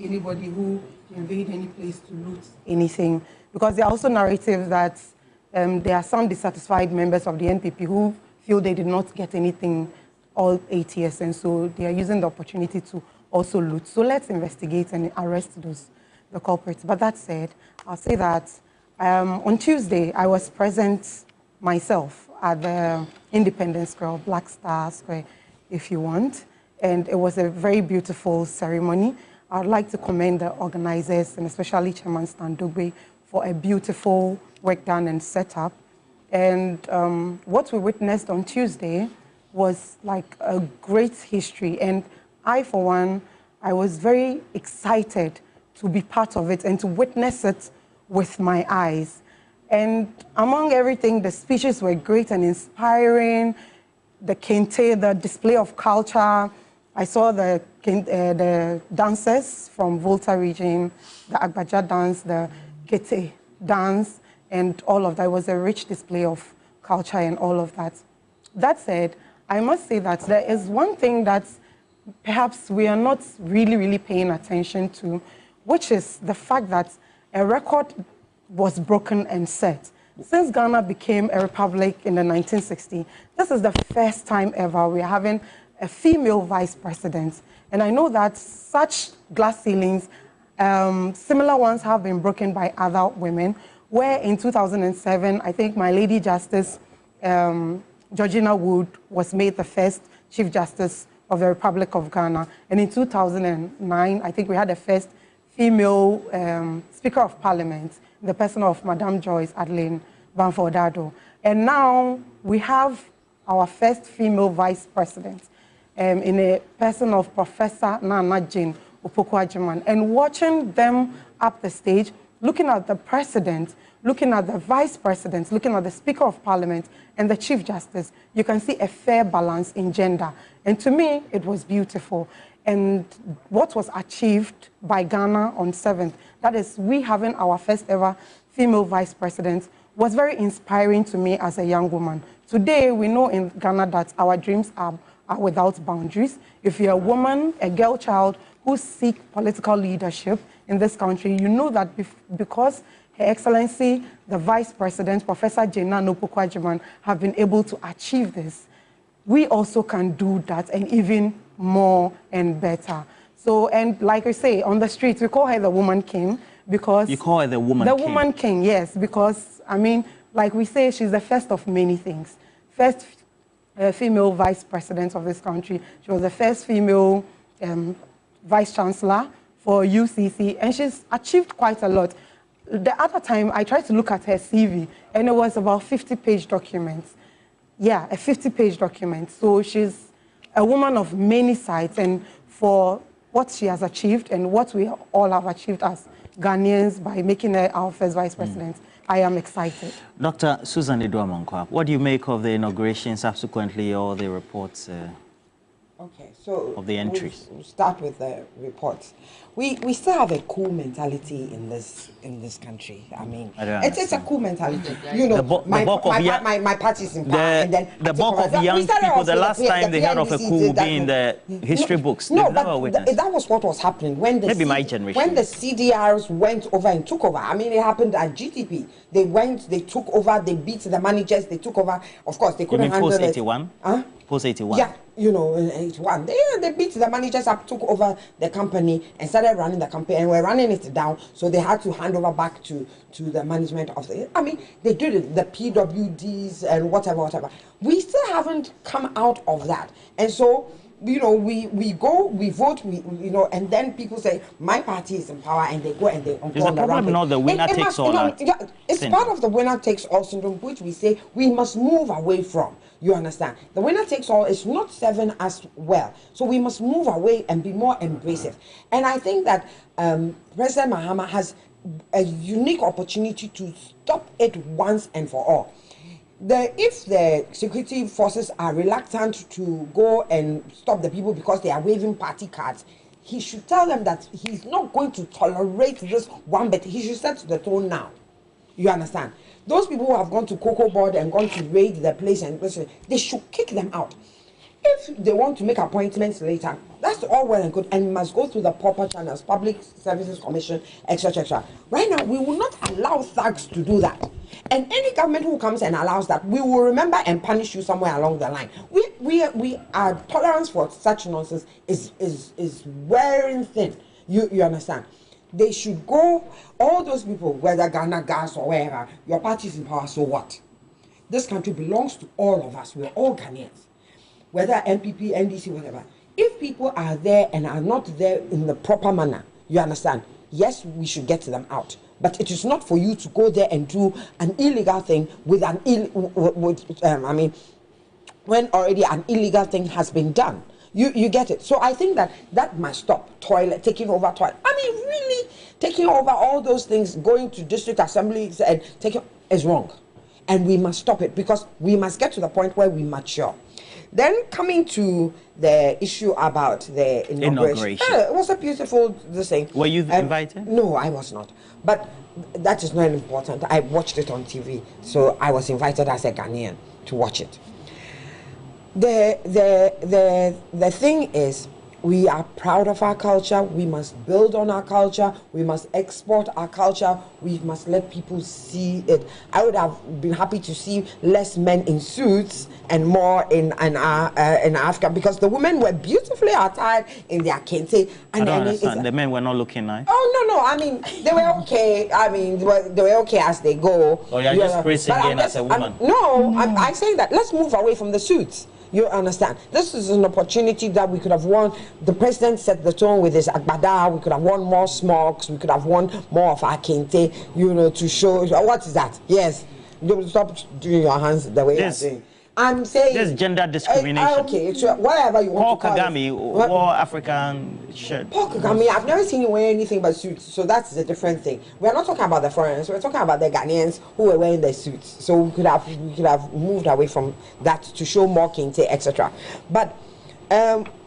anybody who invade any place to loot anything. Because there are also narratives that there are some dissatisfied members of the NPP who feel they did not get anything all 8 years, and so they are using the opportunity to also loot. So let's investigate and arrest the culprits. But that said, I'll say that on Tuesday, I was present myself at the Independence Square, Black Star Square, if you want. And it was a very beautiful ceremony. I'd like to commend the organizers, and especially Chairman Stan Dogbe, for a beautiful work done and setup. And what we witnessed on Tuesday was like a great history. And I, for one, I was very excited to be part of it and to witness it with my eyes. And among everything, the speeches were great and inspiring. The kente, the display of culture. I saw the dancers from Volta region, the Agbaja dance, the Kete dance, and all of that. It was a rich display of culture and all of that. That said, I must say that there is one thing that perhaps we are not really paying attention to, which is the fact that a record was broken and set. Since Ghana became a republic in the 1960s, this is the first time ever we are having a female vice president. And I know that such glass ceilings, similar ones have been broken by other women, where in 2007, I think my Lady Justice, Georgina Wood, was made the first Chief Justice of the Republic of Ghana. And in 2009, I think we had the first female Speaker of Parliament, the person of Madame Joyce Adeline Banfordado. And now we have our first female vice president in a person of Professor Naana Jane Opoku-Agyeman. And watching them up the stage, looking at the president, looking at the vice president, looking at the Speaker of Parliament and the Chief Justice, you can see a fair balance in gender. And to me, it was beautiful. And what was achieved by Ghana on 7th, that is, we having our first ever female vice president, was very inspiring to me as a young woman. Today, we know in Ghana that our dreams are without boundaries. If you're a woman, a girl child who seek political leadership in this country, you know that because Her Excellency, the Vice President, Professor Jane Opoku-Agyeman, have been able to achieve this, we also can do that and even more and better. So, and like I say, on the streets, we call her the Woman King because... You call her the Woman King? The Woman King, yes, because, I mean, like we say, she's the first of many things. First female Vice President of this country. She was the first female Vice Chancellor for UCC, and she's achieved quite a lot. The other time, I tried to look at her CV, and it was about 50-page documents. Yeah, a 50-page document. So she's a woman of many sides, and for what she has achieved and what we all have achieved as Ghanaians by making her our first Vice President, I am excited. Dr. Susan Edouard-Mankwa, what do you make of the inauguration, subsequently all the reports of the entries? We'll start with the reports. We still have a cool mentality in this country. I mean, it's a cool mentality. You know, my party is in power, and then the bulk of young people. The last time they heard of a coup being the history books. No, but that was what was happening when the maybe my generation. When the CDRs went over and took over. I mean, it happened at GTP. They went, they took over, they beat the managers, they took over. Of course, they couldn't handle it. Post-81? Huh? Post-81? Yeah, you know, 81. They beat the managers up, took over the company and started running the company, and were running it down, so they had to hand over back to the management of the... I mean, they did it, the PWDs and whatever. We still haven't come out of that. And so, you know, we go, we vote, you know, and then people say, my party is in power, and they go and they... Is the problem not the winner takes all? It's part of the winner takes all syndrome, which we say we must move away from. You understand? The winner takes all is not serving us well. So we must move away and be more embracive. And I think that President Mahama has a unique opportunity to stop it once and for all. If the security forces are reluctant to go and stop the people because they are waving party cards, he should tell them that he's not going to tolerate this one bit. He should set the tone now. You understand? Those people who have gone to Cocoa Board and gone to raid the place, and they should kick them out. If they want to make appointments later, that's all well and good, and must go through the proper channels, Public Services Commission, etc., etc. Right now, we will not allow thugs to do that. And any government who comes and allows that, we will remember and punish you somewhere along the line. Our tolerance for such nonsense is wearing thin. You understand? They should go, all those people, whether Ghana, Gas, or wherever, your party is in power, so what? This country belongs to all of us. We're all Ghanaians. Whether MPP, NDC, whatever. If people are there and are not there in the proper manner, you understand? Yes, we should get them out. But it is not for you to go there and do an illegal thing with an when already an illegal thing has been done. You get it. So I think that must stop. Taking over toilet. I mean, really taking over all those things, going to district assemblies and taking is wrong. And we must stop it, because we must get to the point where we mature. Then coming to the issue about the inauguration. It was a beautiful thing. Were you invited? No, I was not. But that is not important. I watched it on TV, so I was invited as a Ghanaian to watch it. The thing is, we are proud of our culture. We must build on our culture. We must export our culture. We must let people see it. I would have been happy to see less men in suits and more in Africa, because the women were beautifully attired in their kente. And I don't understand. The men were not looking nice. Oh no! I mean, they were okay. I mean, they were okay as they go. Oh, you're just praising again as a woman. I'm saying that let's move away from the suits. You understand? This is an opportunity that we could have won. The president set the tone with his agbada. We could have won more smokes. We could have won more of our kente, to show. What is that? Yes. You stop doing your hands the way you're saying. I'm saying there's gender discrimination. Okay, so whatever you want Paul to call Kagame it. wore African shirt. Paul Kagame, I've never seen him wear anything but suits, so that's a different thing. We're not talking about the foreigners, we're talking about the Ghanaians who were wearing their suits. So we could have moved away from that to show more kente, etc. But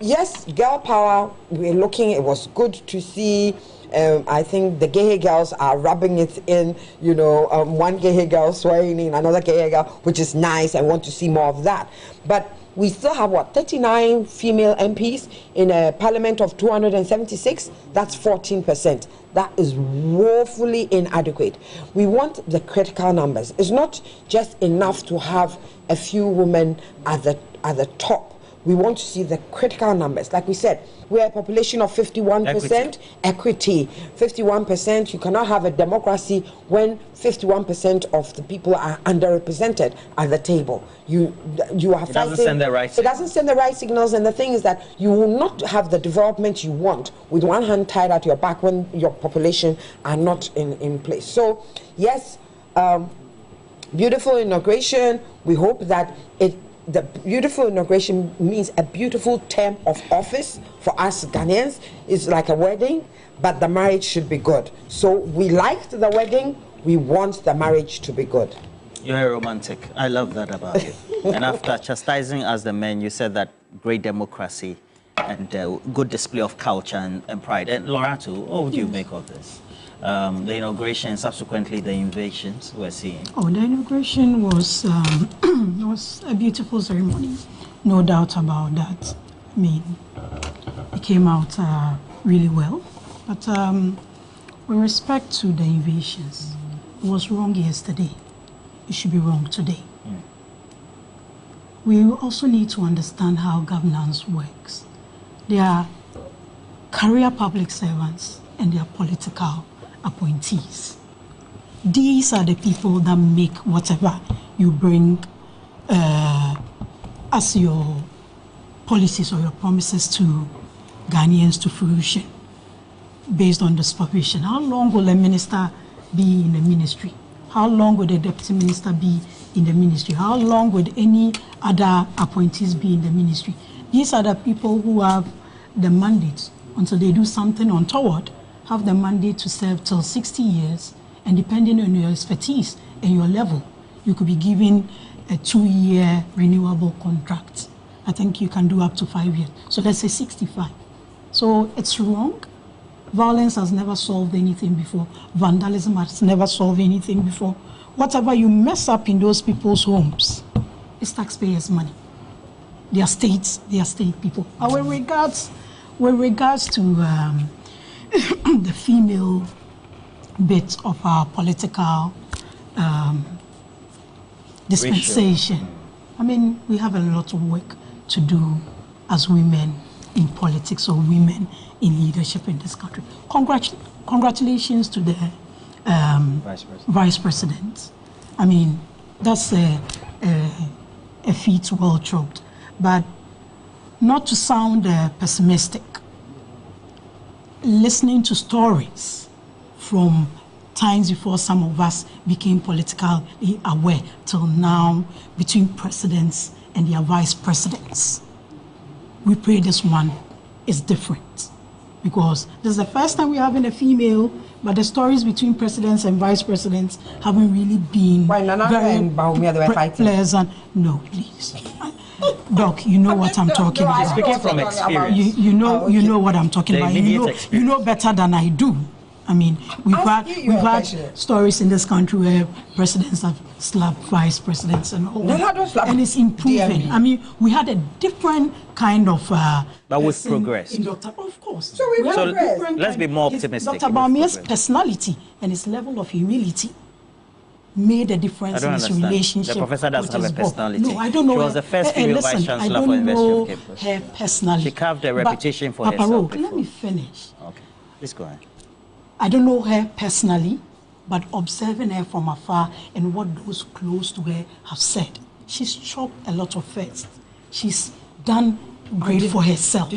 yes, girl power, we're looking, it was good to see. I think the gay girls are rubbing it in, one gay girl swearing in another gay girl, which is nice. I want to see more of that. But we still have, 39 female MPs in a parliament of 276? That's 14%. That is woefully inadequate. We want the critical numbers. It's not just enough to have a few women at the top. We want to see the critical numbers. Like we said, we're a population of 51%. Equity. 51%. You cannot have a democracy when 51% of the people are underrepresented at the table. You are fighting. It doesn't send the right signals. It doesn't send the right signals. And the thing is that you will not have the development you want with one hand tied at your back when your population are not in place. So, yes, beautiful inauguration. We hope that the beautiful inauguration means a beautiful term of office for us Ghanaians. It's like a wedding, but the marriage should be good. So we liked the wedding, we want the marriage to be good. You're a romantic. I love that about you. And after chastising us the men, you said that great democracy and good display of culture and pride. And Lorato, what would you make of this? The inauguration, subsequently the invasions we're seeing. Oh, the inauguration was was a beautiful ceremony, no doubt about that. I mean, it came out really well. But with respect to the invasions, it was wrong yesterday. It should be wrong today. We also need to understand how governance works. There are career public servants and there are political appointees. These are the people that make whatever you bring as your policies or your promises to Ghanaians to fruition based on this provision. How long will a minister be in the ministry? How long will the deputy minister be in the ministry? How long would any other appointees be in the ministry? These are the people who have the mandate until they do something untoward, have the mandate to serve till 60 years, and depending on your expertise and your level, you could be given a 2-year renewable contract. I think you can do up to 5 years. So let's say 65. So it's wrong. Violence has never solved anything before. Vandalism has never solved anything before. Whatever you mess up in those people's homes, it's taxpayers' money. they are state people. With regards to the female bit of our political dispensation, I mean, we have a lot of work to do as women in politics or women in leadership in this country. Congratulations to the Vice President. I mean, that's a feat well choked. But not to sound pessimistic, listening to stories from times before some of us became politically aware till now between presidents and their vice presidents, we pray this one is different, because this is the first time we're having a female, but the stories between presidents and vice presidents haven't really been very pleasant. No, please. Doc, you know what I'm talking about. Speaking from experience. You know what I'm talking about. You know better than I do. I mean, we've had stories in this country where presidents have slapped vice presidents and all that. And it's improving. DMB. I mean, we had a different kind of... but with progress. Of course. So let's be more optimistic. Dr. Baumia's personality and his level of humility made a difference in his relationship. The professor doesn't have a personality. No, I don't know. She was the first female vice chancellor for University of Cape Coast. Her personality. She carved a reputation for Papa herself. Let me finish. Okay, please go ahead. I don't know her personally, but observing her from afar and what those close to her have said, she's chopped a lot of firsts. She's done great for herself.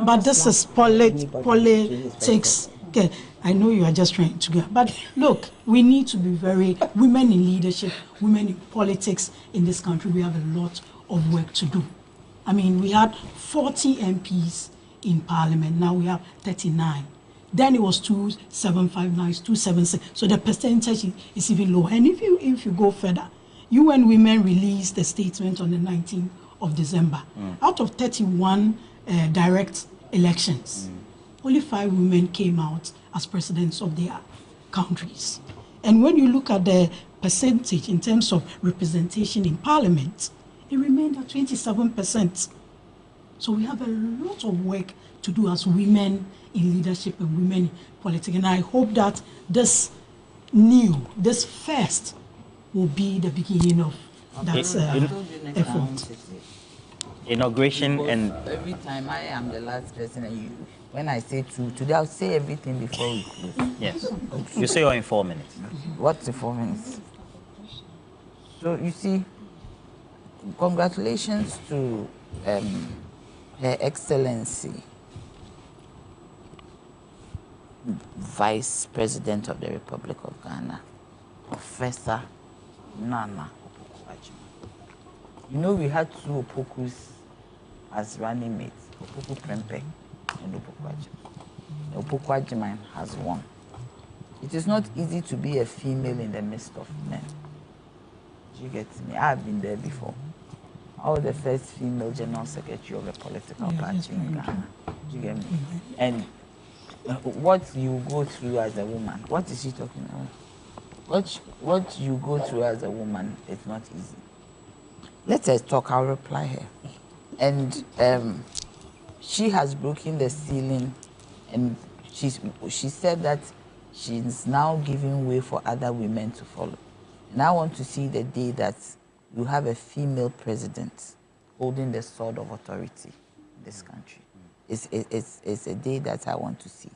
But this is politics. Okay, I know you are just trying to get, but look, we need to be very, women in leadership, women in politics in this country, we have a lot of work to do. I mean, we had 40 MPs in parliament, now we have 39. Then it was 275, now it's 276. So the percentage is even lower. And if you go further, UN Women released a statement on the 19th of December. Out of 31 direct elections, only 5 women came out as presidents of their countries. And when you look at the percentage in terms of representation in parliament, it remained at 27%. So we have a lot of work to do as women in leadership and women in politics. And I hope that this first will be the beginning of that effort. Inauguration and... Every time I am the last person, and when I say today I'll say everything before we close. Yes. You say you're in 4 minutes. What's in 4 minutes? So you see, congratulations to Her Excellency, Vice President of the Republic of Ghana, Professor Naana. You know, we had 2 Opokus as running mates, Opoku Prempeh and Opoku Agyeman. Opoku Agyeman has won. It is not easy to be a female in the midst of men. Do you get me? I've been there before. I was the first female general secretary of a political party in Ghana. Do you get me? And what you go through as a woman, what is she talking about? What you go through as a woman is not easy. Let us talk, I'll reply her. And she has broken the ceiling, and she said that she's now giving way for other women to follow. And I want to see the day that you have a female president holding the sword of authority in this country. It's a day that I want to see.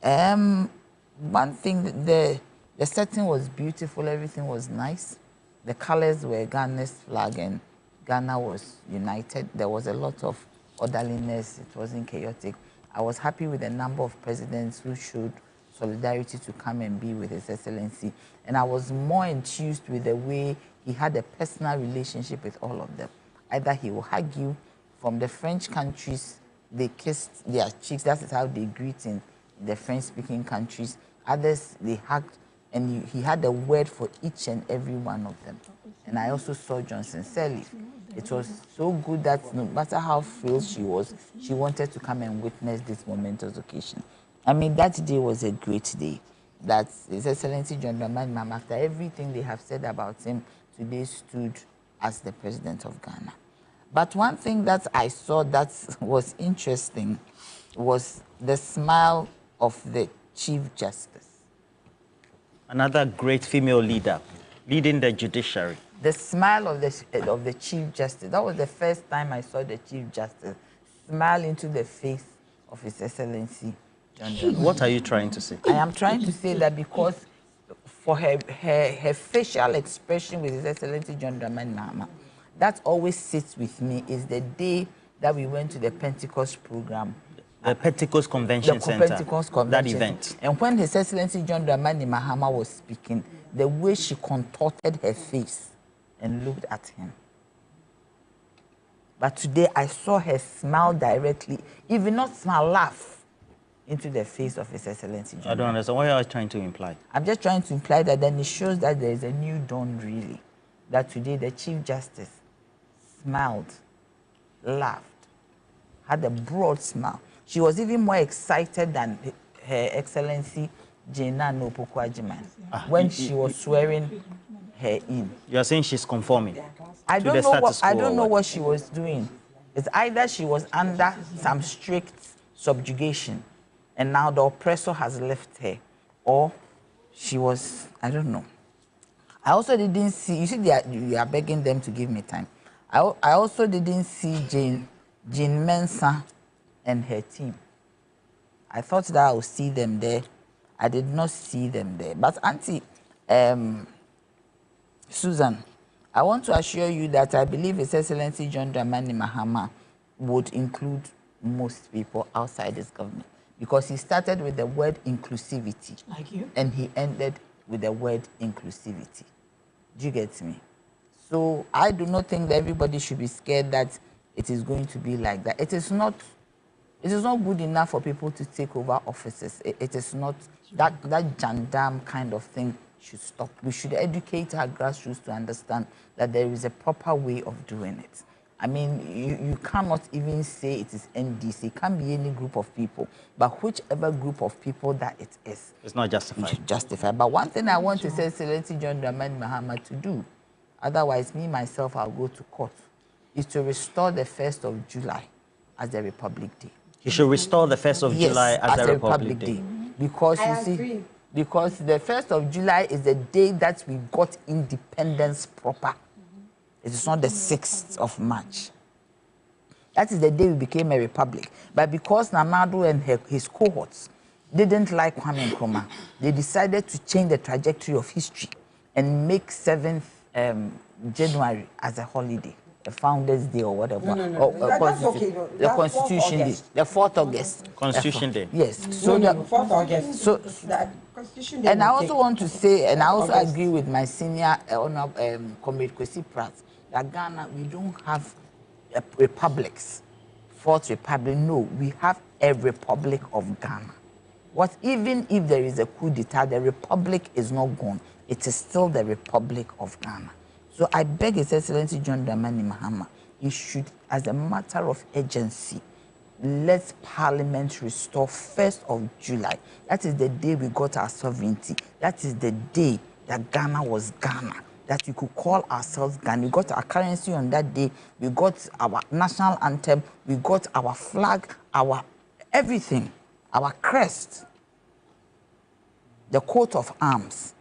One thing, the setting was beautiful, everything was nice. The colors were Ghana's flag and Ghana was united. There was a lot of orderliness, it wasn't chaotic. I was happy with the number of presidents who showed solidarity to come and be with His Excellency. And I was more enthused with the way he had a personal relationship with all of them. Either he will hug you. From the French countries, they kissed their cheeks. That is how they greet in the French-speaking countries. Others, they hugged, and he had a word for each and every one of them. And I also saw Johnson Sirleaf. It was so good that no matter how frail she was, she wanted to come and witness this momentous occasion. I mean, that day was a great day. That His Excellency John Mahama, after everything they have said about him, today stood as the President of Ghana. But one thing that I saw that was interesting was the smile of the Chief Justice. Another great female leader leading the judiciary. The smile of the Chief Justice. That was the first time I saw the Chief Justice smile into the face of His Excellency John Dramani. What are you trying to say? I am trying to say that because for her facial expression with His Excellency John Dramani Mahama, that always sits with me is the day that we went to the Pentecost program. The Pentecost Convention Center. Pentecost Convention. That event. And when His Excellency John Dramani Mahama was speaking, the way she contorted her face and looked at him. But today I saw her smile directly, even not smile, laugh into the face of His Excellency John. I don't understand. What are you trying to imply? I'm just trying to imply that then it shows that there is a new dawn, really. That today the Chief Justice smiled, laughed, had a broad smile. She was even more excited than Her Excellency Naana when she was swearing her in. You are saying she's conforming I to don't the know status quo. I don't know what she was doing. It's either she was under some strict subjugation and now the oppressor has left her, or she was, I don't know. I also didn't see, you see, you are begging them to give me time. I also didn't see Jane Mensah and her team. I thought that I would see them there. I did not see them there. But Auntie Susan, I want to assure you that I believe His Excellency John Dramani Mahama would include most people outside his government, because he started with the word inclusivity. Like you? And he ended with the word inclusivity. Do you get me? So I do not think that everybody should be scared that it is going to be like that. It is not good enough for people to take over offices. It is not, that gendarme kind of thing should stop. We should educate our grassroots to understand that there is a proper way of doing it. I mean, you cannot even say it is NDC. It can't be any group of people. But whichever group of people that it is, it's not justified. Justified. But one thing I want to say, Excellency John Dramani Mahama, to do, otherwise me, myself, I'll go to court, is to restore the 1st of July as the Republic Day. You should restore the 1st of July as the Republic Day. Because you see, because the 1st of July is the day that we got independence proper. It is not the 6th of March. That is the day we became a republic. But because Namadu and his cohorts didn't like Kwame Nkrumah, they decided to change the trajectory of history and make 7th January as a holiday, a Founders' Day or whatever. That's okay. The Constitution Day, the 4th August. Constitution Day. Yes. So the 4th August. So that Constitution Day. and I also want to say, and I also agree with my senior Comrade Kwesi Pratt, that Ghana, we don't have republics, 4th Republic. No, we have a Republic of Ghana. What, even if there is a coup d'etat, the Republic is not gone. It is still the Republic of Ghana. So I beg His Excellency John Dramani Mahama, he should, as a matter of urgency, let Parliament restore 1st of July. That is the day we got our sovereignty. That is the day that Ghana was Ghana, that we could call ourselves Ghana. We got our currency on that day. We got our national anthem. We got our flag, our everything, our crest, the coat of arms.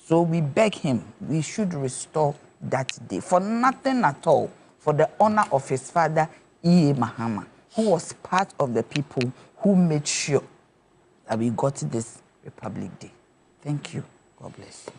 So we beg him, we should restore that day for nothing at all, for the honor of his father, E.A. Mahama, who was part of the people who made sure that we got this Republic Day. Thank you. God bless you.